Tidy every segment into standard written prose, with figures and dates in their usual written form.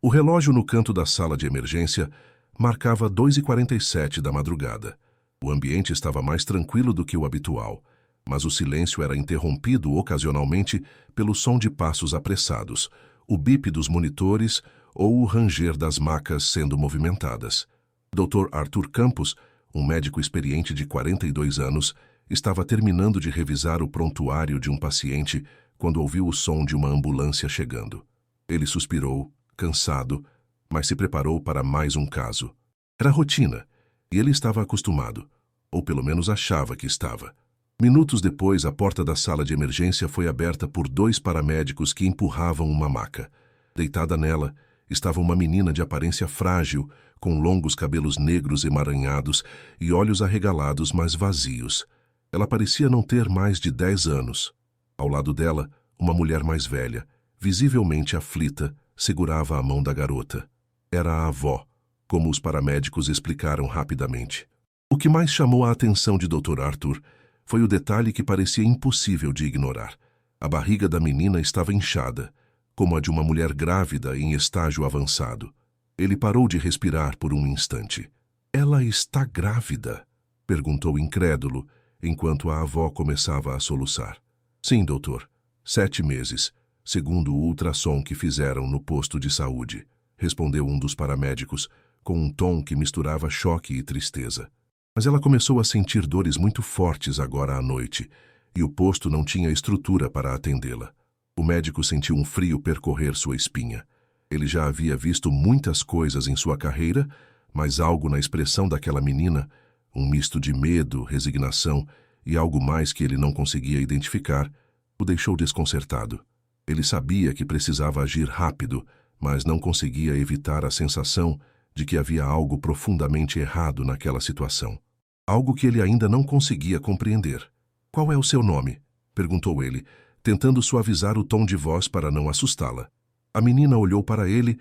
O relógio no canto da sala de emergência marcava 2h47 da madrugada. O ambiente estava mais tranquilo do que o habitual, mas o silêncio era interrompido ocasionalmente pelo som de passos apressados, o bip dos monitores ou o ranger das macas sendo movimentadas. Dr. Arthur Campos, um médico experiente de 42 anos, estava terminando de revisar o prontuário de um paciente quando ouviu o som de uma ambulância chegando. Ele suspirou, cansado, mas se preparou para mais um caso. Era rotina, e ele estava acostumado, ou pelo menos achava que estava. Minutos depois, a porta da sala de emergência foi aberta por 2 paramédicos que empurravam uma maca. Deitada nela, estava uma menina de aparência frágil, com longos cabelos negros emaranhados e olhos arregalados, mas vazios. Ela parecia não ter mais de 10 anos. Ao lado dela, uma mulher mais velha, visivelmente aflita, segurava a mão da garota. Era a avó, como os paramédicos explicaram rapidamente. O que mais chamou a atenção de Dr. Arthur foi o detalhe que parecia impossível de ignorar. A barriga da menina estava inchada, como a de uma mulher grávida em estágio avançado. Ele parou de respirar por um instante. "Ela está grávida?" perguntou incrédulo, enquanto a avó começava a soluçar. "Sim, doutor. 7 meses, segundo o ultrassom que fizeram no posto de saúde", respondeu um dos paramédicos, com um tom que misturava choque e tristeza. Mas ela começou a sentir dores muito fortes agora à noite, e o posto não tinha estrutura para atendê-la. O médico sentiu um frio percorrer sua espinha. Ele já havia visto muitas coisas em sua carreira, mas algo na expressão daquela menina, um misto de medo, resignação e algo mais que ele não conseguia identificar, o deixou desconcertado. Ele sabia que precisava agir rápido, mas não conseguia evitar a sensação de que havia algo profundamente errado naquela situação. Algo que ele ainda não conseguia compreender. "Qual é o seu nome?" perguntou ele, tentando suavizar o tom de voz para não assustá-la. A menina olhou para ele,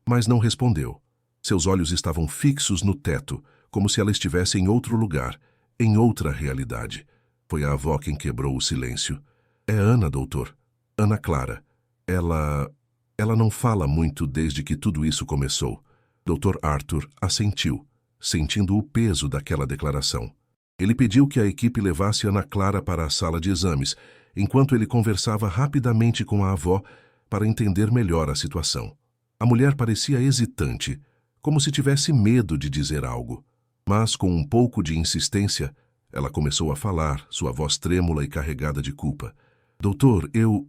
mas não respondeu. Seus olhos estavam fixos no teto, como se ela estivesse em outro lugar, em outra realidade. Foi a avó quem quebrou o silêncio. "É Ana, doutor. Ana Clara. Ela não fala muito desde que tudo isso começou." Dr. Arthur assentiu, sentindo o peso daquela declaração. Ele pediu que a equipe levasse Ana Clara para a sala de exames, enquanto ele conversava rapidamente com a avó para entender melhor a situação. A mulher parecia hesitante, como se tivesse medo de dizer algo. Mas, com um pouco de insistência, ela começou a falar, sua voz trêmula e carregada de culpa. "Doutor, eu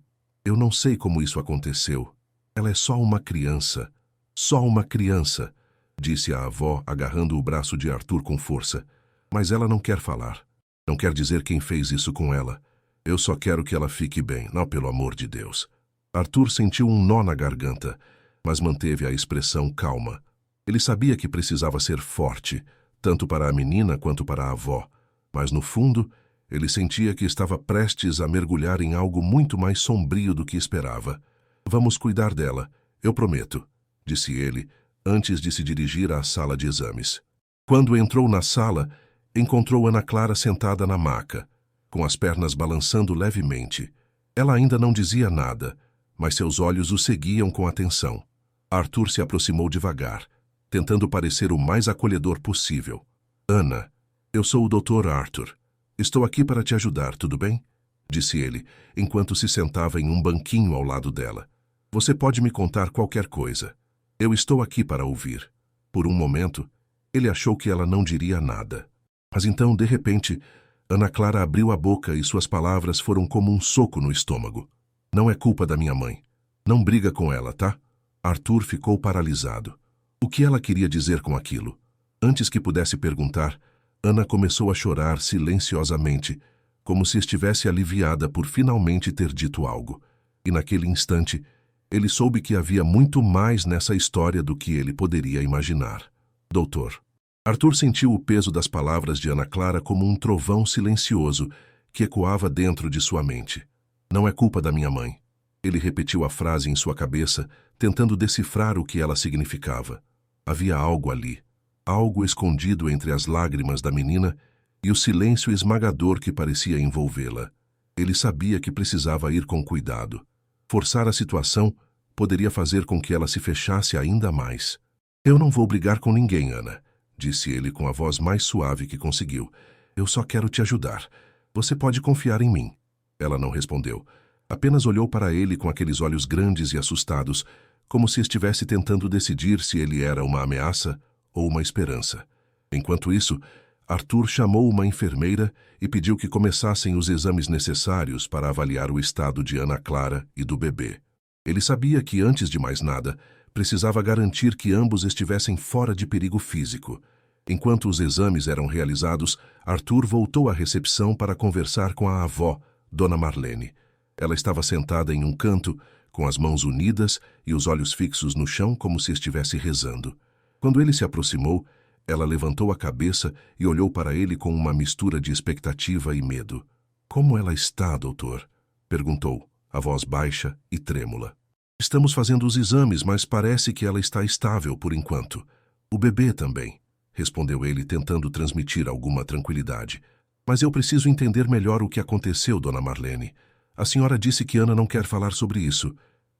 não sei como isso aconteceu. Ela é só uma criança. Só uma criança", disse a avó, agarrando o braço de Arthur com força. "Mas ela não quer falar. Não quer dizer quem fez isso com ela. Eu só quero que ela fique bem, não, pelo amor de Deus." Arthur sentiu um nó na garganta, mas manteve a expressão calma. Ele sabia que precisava ser forte, tanto para a menina quanto para a avó, mas no fundo, ele sentia que estava prestes a mergulhar em algo muito mais sombrio do que esperava. "Vamos cuidar dela, eu prometo", disse ele, antes de se dirigir à sala de exames. Quando entrou na sala, encontrou Ana Clara sentada na maca, com as pernas balançando levemente. Ela ainda não dizia nada, mas seus olhos o seguiam com atenção. Arthur se aproximou devagar, tentando parecer o mais acolhedor possível. "Ana, eu sou o Dr. Arthur. Estou aqui para te ajudar, tudo bem?" disse ele, enquanto se sentava em um banquinho ao lado dela. "Você pode me contar qualquer coisa. Eu estou aqui para ouvir." Por um momento, ele achou que ela não diria nada. Mas então, de repente, Ana Clara abriu a boca e suas palavras foram como um soco no estômago. "Não é culpa da minha mãe. Não briga com ela, tá?" Arthur ficou paralisado. O que ela queria dizer com aquilo? Antes que pudesse perguntar, Ana começou a chorar silenciosamente, como se estivesse aliviada por finalmente ter dito algo. E naquele instante, ele soube que havia muito mais nessa história do que ele poderia imaginar. "Doutor." Arthur sentiu o peso das palavras de Ana Clara como um trovão silencioso que ecoava dentro de sua mente. "Não é culpa da minha mãe." Ele repetiu a frase em sua cabeça, tentando decifrar o que ela significava. Havia algo ali, algo escondido entre as lágrimas da menina e o silêncio esmagador que parecia envolvê-la. Ele sabia que precisava ir com cuidado. Forçar a situação poderia fazer com que ela se fechasse ainda mais. Eu não vou brigar com ninguém, Ana, disse ele com a voz mais suave que conseguiu. Eu só quero te ajudar. Você pode confiar em mim. Ela não respondeu. Apenas olhou para ele com aqueles olhos grandes e assustados, como se estivesse tentando decidir se ele era uma ameaça ou uma esperança. Enquanto isso, Arthur chamou uma enfermeira e pediu que começassem os exames necessários para avaliar o estado de Ana Clara e do bebê. Ele sabia que, antes de mais nada, precisava garantir que ambos estivessem fora de perigo físico. Enquanto os exames eram realizados, Arthur voltou à recepção para conversar com a avó, Dona Marlene. Ela estava sentada em um canto, com as mãos unidas e os olhos fixos no chão como se estivesse rezando. Quando ele se aproximou, ela levantou a cabeça e olhou para ele com uma mistura de expectativa e medo. "Como ela está, doutor?" perguntou, a voz baixa e trêmula. "Estamos fazendo os exames, mas parece que ela está estável por enquanto. O bebê também", respondeu ele, tentando transmitir alguma tranquilidade. "Mas eu preciso entender melhor o que aconteceu, Dona Marlene. A senhora disse que Ana não quer falar sobre isso.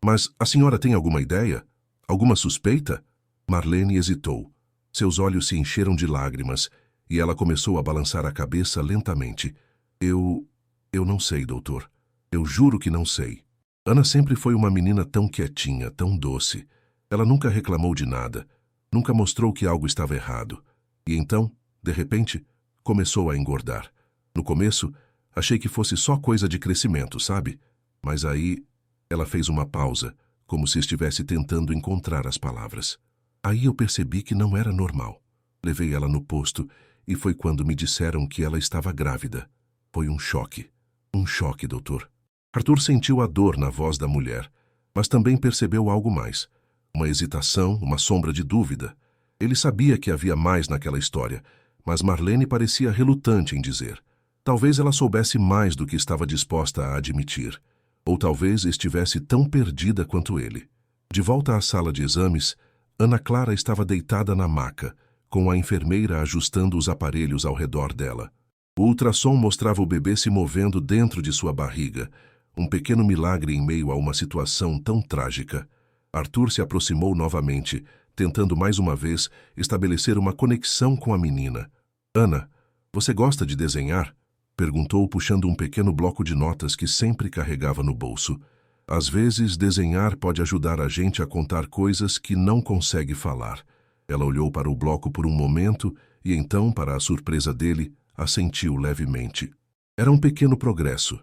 Mas a senhora tem alguma ideia? Alguma suspeita?" Marlene hesitou. Seus olhos se encheram de lágrimas e ela começou a balançar a cabeça lentamente. Eu não sei, doutor. Eu juro que não sei. Ana sempre foi uma menina tão quietinha, tão doce. Ela nunca reclamou de nada. Nunca mostrou que algo estava errado. E então, de repente, começou a engordar. No começo, achei que fosse só coisa de crescimento, sabe? Mas aí, ela fez uma pausa, como se estivesse tentando encontrar as palavras. Aí eu percebi que não era normal. Levei ela no posto e foi quando me disseram que ela estava grávida. Foi um choque. Um choque, doutor. Arthur sentiu a dor na voz da mulher, mas também percebeu algo mais. Uma hesitação, uma sombra de dúvida. Ele sabia que havia mais naquela história, mas Marlene parecia relutante em dizer. Talvez ela soubesse mais do que estava disposta a admitir. Ou talvez estivesse tão perdida quanto ele. De volta à sala de exames, Ana Clara estava deitada na maca, com a enfermeira ajustando os aparelhos ao redor dela. O ultrassom mostrava o bebê se movendo dentro de sua barriga, um pequeno milagre em meio a uma situação tão trágica. Arthur se aproximou novamente, tentando mais uma vez estabelecer uma conexão com a menina. "Ana, você gosta de desenhar?" perguntou, puxando um pequeno bloco de notas que sempre carregava no bolso. "Às vezes, desenhar pode ajudar a gente a contar coisas que não consegue falar." Ela olhou para o bloco por um momento e então, para a surpresa dele, assentiu levemente. Era um pequeno progresso,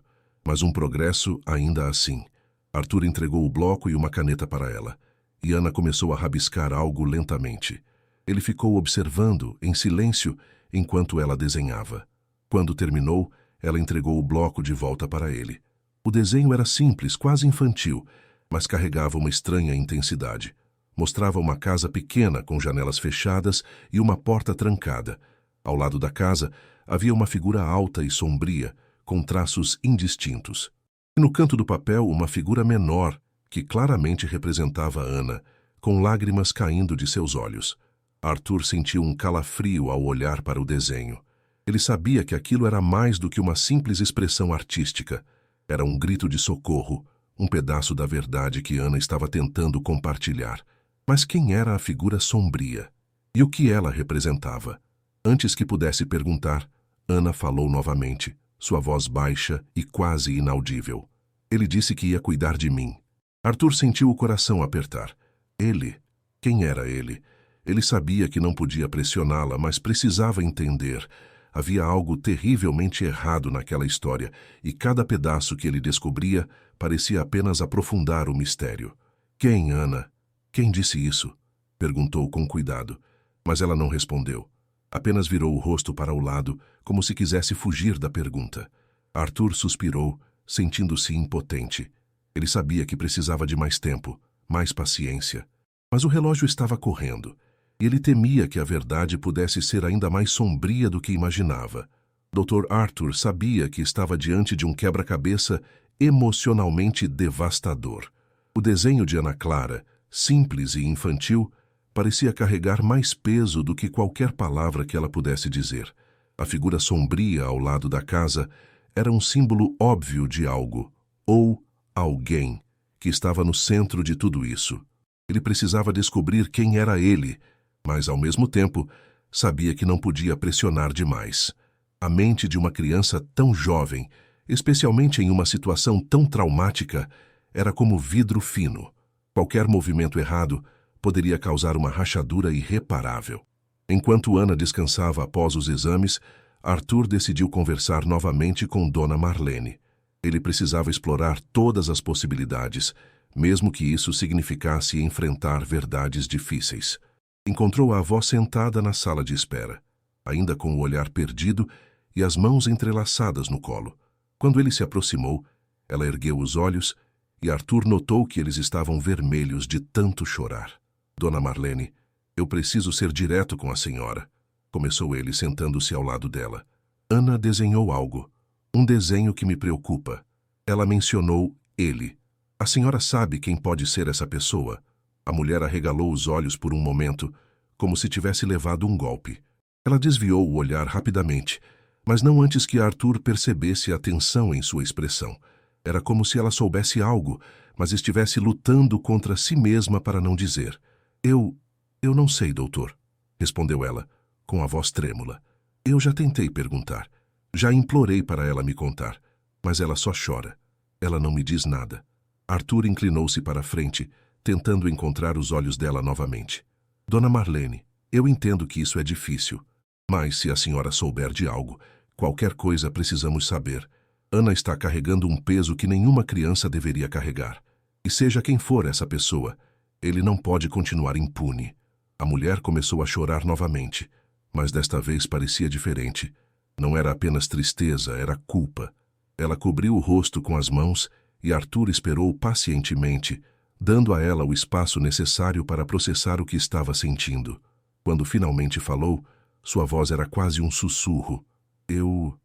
mas um progresso ainda assim. Arthur entregou o bloco e uma caneta para ela, e Ana começou a rabiscar algo lentamente. Ele ficou observando, em silêncio, enquanto ela desenhava. Quando terminou, ela entregou o bloco de volta para ele. O desenho era simples, quase infantil, mas carregava uma estranha intensidade. Mostrava uma casa pequena com janelas fechadas e uma porta trancada. Ao lado da casa, havia uma figura alta e sombria, com traços indistintos. E no canto do papel, uma figura menor, que claramente representava Ana, com lágrimas caindo de seus olhos. Arthur sentiu um calafrio ao olhar para o desenho. Ele sabia que aquilo era mais do que uma simples expressão artística. Era um grito de socorro, um pedaço da verdade que Ana estava tentando compartilhar. Mas quem era a figura sombria? E o que ela representava? Antes que pudesse perguntar, Ana falou novamente, sua voz baixa e quase inaudível. "Ele disse que ia cuidar de mim." Arthur sentiu o coração apertar. Ele? Quem era ele? Ele sabia que não podia pressioná-la, mas precisava entender. Havia algo terrivelmente errado naquela história, e cada pedaço que ele descobria parecia apenas aprofundar o mistério. "Quem, Ana? Quem disse isso?" perguntou com cuidado, mas ela não respondeu. Apenas virou o rosto para o lado, como se quisesse fugir da pergunta. Arthur suspirou, sentindo-se impotente. Ele sabia que precisava de mais tempo, mais paciência. Mas o relógio estava correndo, e ele temia que a verdade pudesse ser ainda mais sombria do que imaginava. Dr. Arthur sabia que estava diante de um quebra-cabeça emocionalmente devastador. O desenho de Ana Clara, simples e infantil, parecia carregar mais peso do que qualquer palavra que ela pudesse dizer. A figura sombria ao lado da casa era um símbolo óbvio de algo, ou alguém, que estava no centro de tudo isso. Ele precisava descobrir quem era ele, mas, ao mesmo tempo, sabia que não podia pressionar demais. A mente de uma criança tão jovem, especialmente em uma situação tão traumática, era como vidro fino. Qualquer movimento errado poderia causar uma rachadura irreparável. Enquanto Ana descansava após os exames, Arthur decidiu conversar novamente com Dona Marlene. Ele precisava explorar todas as possibilidades, mesmo que isso significasse enfrentar verdades difíceis. Encontrou a avó sentada na sala de espera, ainda com o olhar perdido e as mãos entrelaçadas no colo. Quando ele se aproximou, ela ergueu os olhos e Arthur notou que eles estavam vermelhos de tanto chorar. Dona Marlene, eu preciso ser direto com a senhora, começou ele sentando-se ao lado dela. Ana desenhou algo, um desenho que me preocupa. Ela mencionou ele. A senhora sabe quem pode ser essa pessoa? A mulher arregalou os olhos por um momento, como se tivesse levado um golpe. Ela desviou o olhar rapidamente, mas não antes que Arthur percebesse a tensão em sua expressão. Era como se ela soubesse algo, mas estivesse lutando contra si mesma para não dizer. Eu não sei, doutor, respondeu ela, com a voz trêmula. Eu já tentei perguntar. Já implorei para ela me contar, mas ela só chora. Ela não me diz nada. Arthur inclinou-se para a frente, tentando encontrar os olhos dela novamente. Dona Marlene, eu entendo que isso é difícil, mas se a senhora souber de algo, qualquer coisa precisamos saber. Ana está carregando um peso que nenhuma criança deveria carregar. E seja quem for essa pessoa, ele não pode continuar impune. A mulher começou a chorar novamente, mas desta vez parecia diferente. Não era apenas tristeza, era culpa. Ela cobriu o rosto com as mãos e Arthur esperou pacientemente, dando a ela o espaço necessário para processar o que estava sentindo. Quando finalmente falou, sua voz era quase um sussurro. Eu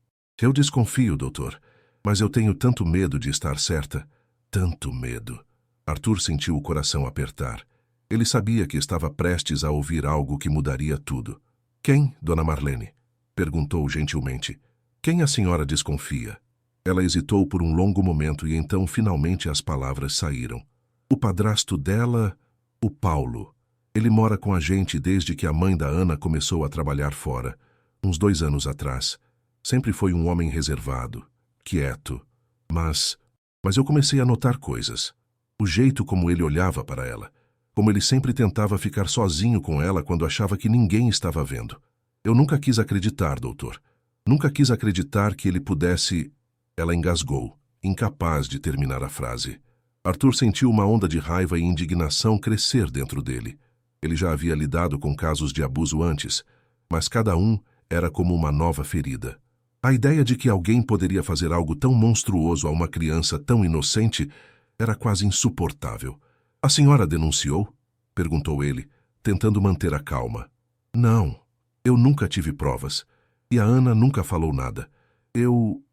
desconfio, doutor, mas eu tenho tanto medo de estar certa. Tanto medo. Arthur sentiu o coração apertar. Ele sabia que estava prestes a ouvir algo que mudaria tudo. Quem, Dona Marlene? Perguntou gentilmente. Quem a senhora desconfia? Ela hesitou por um longo momento e então finalmente as palavras saíram. O padrasto dela, o Paulo. Ele mora com a gente desde que a mãe da Ana começou a trabalhar fora, uns 2 anos atrás. Sempre foi um homem reservado, quieto. Mas eu comecei a notar coisas. O jeito como ele olhava para ela. Como ele sempre tentava ficar sozinho com ela quando achava que ninguém estava vendo. Eu nunca quis acreditar, doutor. Nunca quis acreditar que ele pudesse... Ela engasgou, incapaz de terminar a frase. Arthur sentiu uma onda de raiva e indignação crescer dentro dele. Ele já havia lidado com casos de abuso antes, mas cada um era como uma nova ferida. A ideia de que alguém poderia fazer algo tão monstruoso a uma criança tão inocente era quase insuportável. A senhora denunciou? Perguntou ele, tentando manter a calma. Não, eu nunca tive provas. E a Ana nunca falou nada. Eu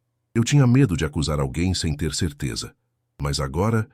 tinha medo de acusar alguém sem ter certeza. Mas agora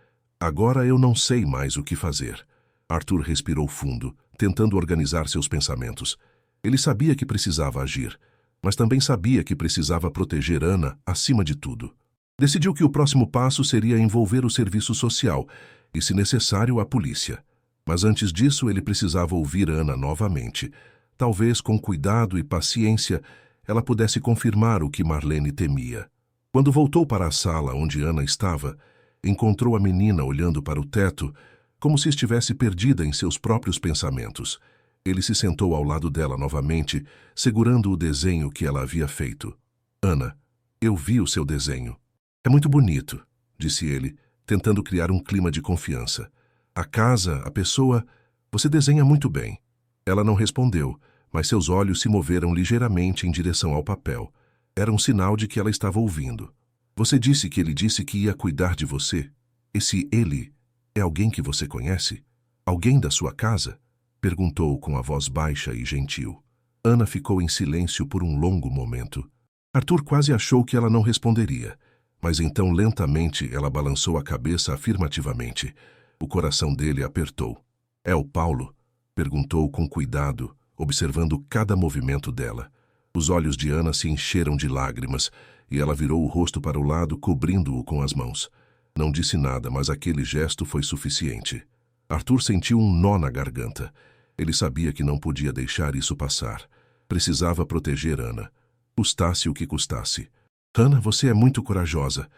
eu não sei mais o que fazer. Arthur respirou fundo, tentando organizar seus pensamentos. Ele sabia que precisava agir, mas também sabia que precisava proteger Ana acima de tudo. Decidiu que o próximo passo seria envolver o serviço social e, se necessário, a polícia. Mas antes disso, ele precisava ouvir Ana novamente. Talvez, com cuidado e paciência, ela pudesse confirmar o que Marlene temia. Quando voltou para a sala onde Ana estava, encontrou a menina olhando para o teto, como se estivesse perdida em seus próprios pensamentos. Ele se sentou ao lado dela novamente, segurando o desenho que ela havia feito. Ana, eu vi o seu desenho. É muito bonito, disse ele, tentando criar um clima de confiança. A casa, a pessoa, você desenha muito bem. Ela não respondeu, mas seus olhos se moveram ligeiramente em direção ao papel. Era um sinal de que ela estava ouvindo. Você disse que ele disse que ia cuidar de você? Esse ele é alguém que você conhece? Alguém da sua casa? Perguntou com a voz baixa e gentil. Ana ficou em silêncio por um longo momento. Arthur quase achou que ela não responderia, mas então lentamente ela balançou a cabeça afirmativamente. O coração dele apertou. É o Paulo? Perguntou com cuidado, observando cada movimento dela. Os olhos de Ana se encheram de lágrimas e ela virou o rosto para o lado, cobrindo-o com as mãos. Não disse nada, mas aquele gesto foi suficiente. Arthur sentiu um nó na garganta. Ele sabia que não podia deixar isso passar. Precisava proteger Ana, custasse o que custasse. Ana, você é muito corajosa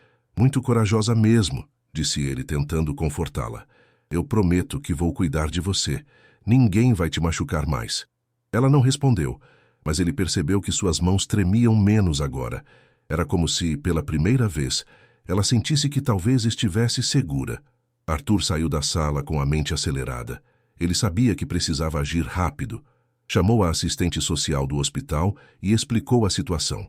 mesmo, disse ele, tentando confortá-la. Eu prometo que vou cuidar de você. Ninguém vai te machucar mais. Ela não respondeu, mas ele percebeu que suas mãos tremiam menos agora. Era como se, pela primeira vez, ela sentisse que talvez estivesse segura. Arthur saiu da sala com a mente acelerada. Ele sabia que precisava agir rápido. Chamou a assistente social do hospital e explicou a situação.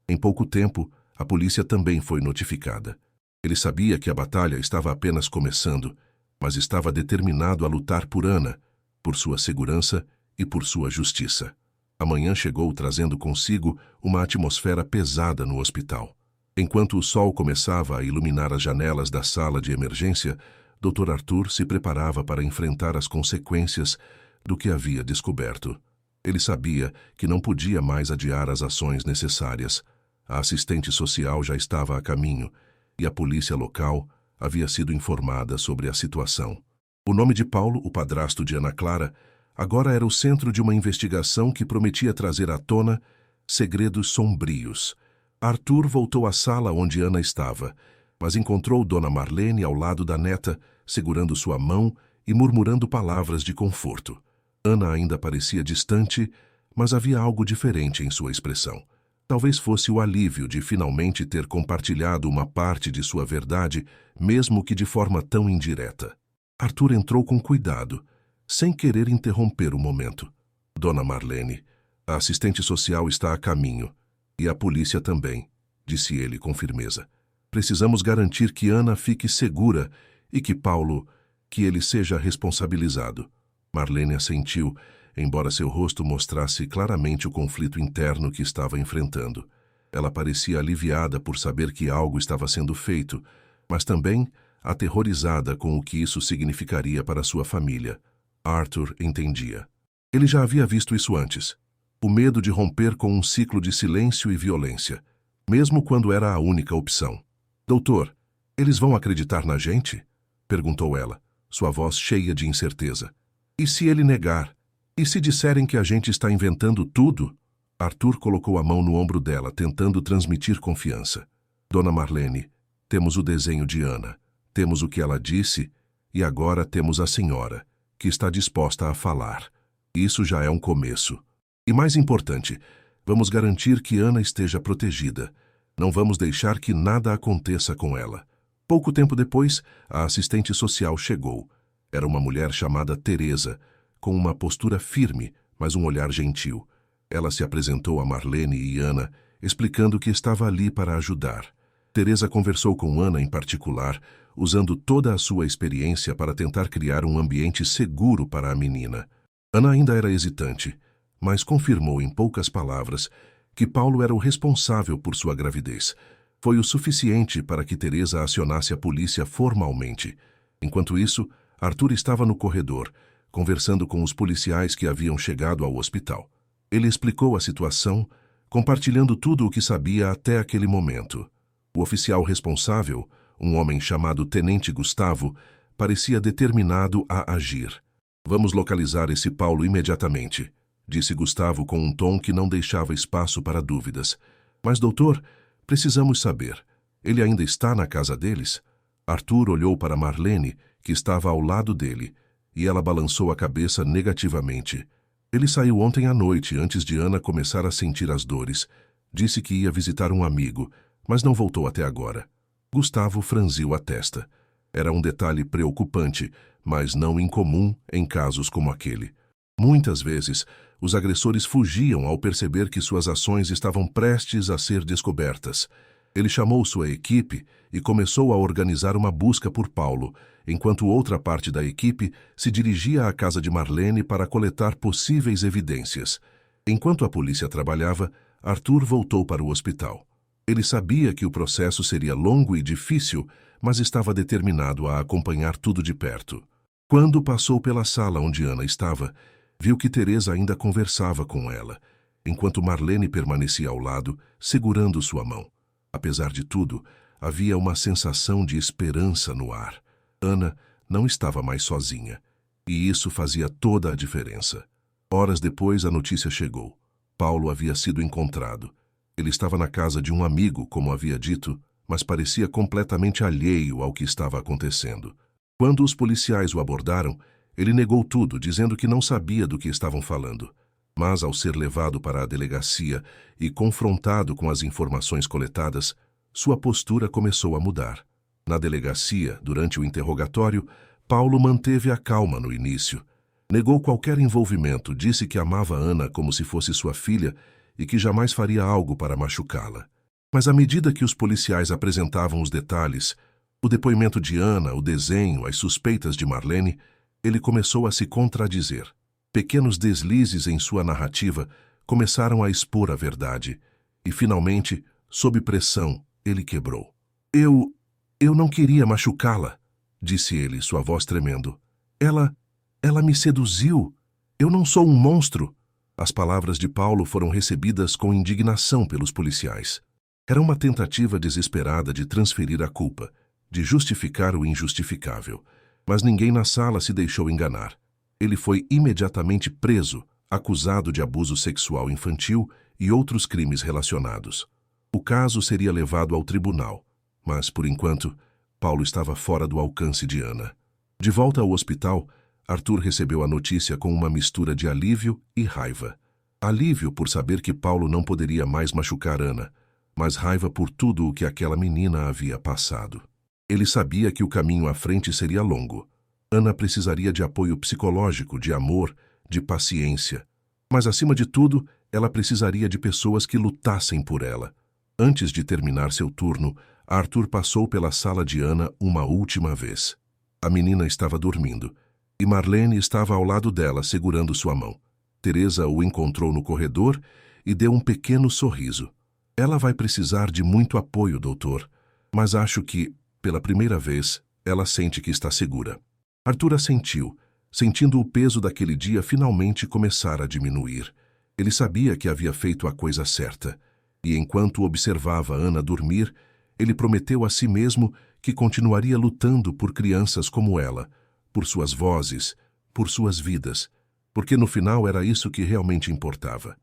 Em pouco tempo, a polícia também foi notificada. Ele sabia que a batalha estava apenas começando, mas estava determinado a lutar por Ana, por sua segurança e por sua justiça. A manhã chegou trazendo consigo uma atmosfera pesada no hospital. Enquanto o sol começava a iluminar as janelas da sala de emergência, Dr. Arthur se preparava para enfrentar as consequências do que havia descoberto. Ele sabia que não podia mais adiar as ações necessárias. A assistente social já estava a caminho e a polícia local havia sido informada sobre a situação. O nome de Paulo, o padrasto de Ana Clara, agora era o centro de uma investigação que prometia trazer à tona segredos sombrios. Arthur voltou à sala onde Ana estava, mas encontrou Dona Marlene ao lado da neta, segurando sua mão e murmurando palavras de conforto. Ana ainda parecia distante, mas havia algo diferente em sua expressão. Talvez fosse o alívio de finalmente ter compartilhado uma parte de sua verdade, mesmo que de forma tão indireta. Arthur entrou com cuidado, sem querer interromper o momento. Dona Marlene, a assistente social está a caminho, e a polícia também, disse ele com firmeza. Precisamos garantir que Ana fique segura e que Paulo, que ele seja responsabilizado. Marlene assentiu, embora seu rosto mostrasse claramente o conflito interno que estava enfrentando. Ela parecia aliviada por saber que algo estava sendo feito, mas também aterrorizada com o que isso significaria para sua família. Arthur entendia. Ele já havia visto isso antes. O medo de romper com um ciclo de silêncio e violência, mesmo quando era a única opção. Doutor, eles vão acreditar na gente? Perguntou ela, sua voz cheia de incerteza. E se ele negar? E se disserem que a gente está inventando tudo? Arthur colocou a mão no ombro dela, tentando transmitir confiança. Dona Marlene, temos o desenho de Ana, temos o que ela disse e agora temos a senhora, que está disposta a falar. Isso já é um começo. E mais importante, vamos garantir que Ana esteja protegida. Não vamos deixar que nada aconteça com ela. Pouco tempo depois, a assistente social chegou. Era uma mulher chamada Teresa, com uma postura firme, mas um olhar gentil. Ela se apresentou a Marlene e Ana, explicando que estava ali para ajudar. Teresa conversou com Ana em particular, usando toda a sua experiência para tentar criar um ambiente seguro para a menina. Ana ainda era hesitante, mas confirmou em poucas palavras que Paulo era o responsável por sua gravidez. Foi o suficiente para que Teresa acionasse a polícia formalmente. Enquanto isso, Arthur estava no corredor, conversando com os policiais que haviam chegado ao hospital. Ele explicou a situação, compartilhando tudo o que sabia até aquele momento. O oficial responsável, um homem chamado Tenente Gustavo, parecia determinado a agir. Vamos localizar esse Paulo imediatamente, disse Gustavo com um tom que não deixava espaço para dúvidas. Mas, doutor, precisamos saber. Ele ainda está na casa deles? Arthur olhou para Marlene, que estava ao lado dele, e ela balançou a cabeça negativamente. Ele saiu ontem à noite, antes de Ana começar a sentir as dores. Disse que ia visitar um amigo, mas não voltou até agora. Gustavo franziu a testa. Era um detalhe preocupante, mas não incomum em casos como aquele. Muitas vezes, os agressores fugiam ao perceber que suas ações estavam prestes a ser descobertas. Ele chamou sua equipe e começou a organizar uma busca por Paulo, enquanto outra parte da equipe se dirigia à casa de Marlene para coletar possíveis evidências. Enquanto a polícia trabalhava, Arthur voltou para o hospital. Ele sabia que o processo seria longo e difícil, mas estava determinado a acompanhar tudo de perto. Quando passou pela sala onde Ana estava, viu que Teresa ainda conversava com ela, enquanto Marlene permanecia ao lado, segurando sua mão. Apesar de tudo, havia uma sensação de esperança no ar. Ana não estava mais sozinha, e isso fazia toda a diferença. Horas depois, a notícia chegou. Paulo havia sido encontrado. Ele estava na casa de um amigo, como havia dito, mas parecia completamente alheio ao que estava acontecendo. Quando os policiais o abordaram, ele negou tudo, dizendo que não sabia do que estavam falando. Mas, ao ser levado para a delegacia e confrontado com as informações coletadas, sua postura começou a mudar. Na delegacia, durante o interrogatório, Paulo manteve a calma no início. Negou qualquer envolvimento, disse que amava Ana como se fosse sua filha e que jamais faria algo para machucá-la. Mas à medida que os policiais apresentavam os detalhes, o depoimento de Ana, o desenho, as suspeitas de Marlene, ele começou a se contradizer. Pequenos deslizes em sua narrativa começaram a expor a verdade. E, finalmente, sob pressão, ele quebrou. Eu não queria machucá-la, disse ele, sua voz tremendo. Ela me seduziu. Eu não sou um monstro. As palavras de Paulo foram recebidas com indignação pelos policiais. Era uma tentativa desesperada de transferir a culpa, de justificar o injustificável. Mas ninguém na sala se deixou enganar. Ele foi imediatamente preso, acusado de abuso sexual infantil e outros crimes relacionados. O caso seria levado ao tribunal, mas, por enquanto, Paulo estava fora do alcance de Ana. De volta ao hospital, Arthur recebeu a notícia com uma mistura de alívio e raiva. Alívio por saber que Paulo não poderia mais machucar Ana, mas raiva por tudo o que aquela menina havia passado. Ele sabia que o caminho à frente seria longo. Ana precisaria de apoio psicológico, de amor, de paciência. Mas, acima de tudo, ela precisaria de pessoas que lutassem por ela. Antes de terminar seu turno, Arthur passou pela sala de Ana uma última vez. A menina estava dormindo, e Marlene estava ao lado dela, segurando sua mão. Teresa o encontrou no corredor e deu um pequeno sorriso. Ela vai precisar de muito apoio, doutor, mas acho que, pela primeira vez, ela sente que está segura. Arthur assentiu, sentindo o peso daquele dia finalmente começar a diminuir. Ele sabia que havia feito a coisa certa, e enquanto observava Ana dormir, ele prometeu a si mesmo que continuaria lutando por crianças como ela, por suas vozes, por suas vidas, porque no final era isso que realmente importava.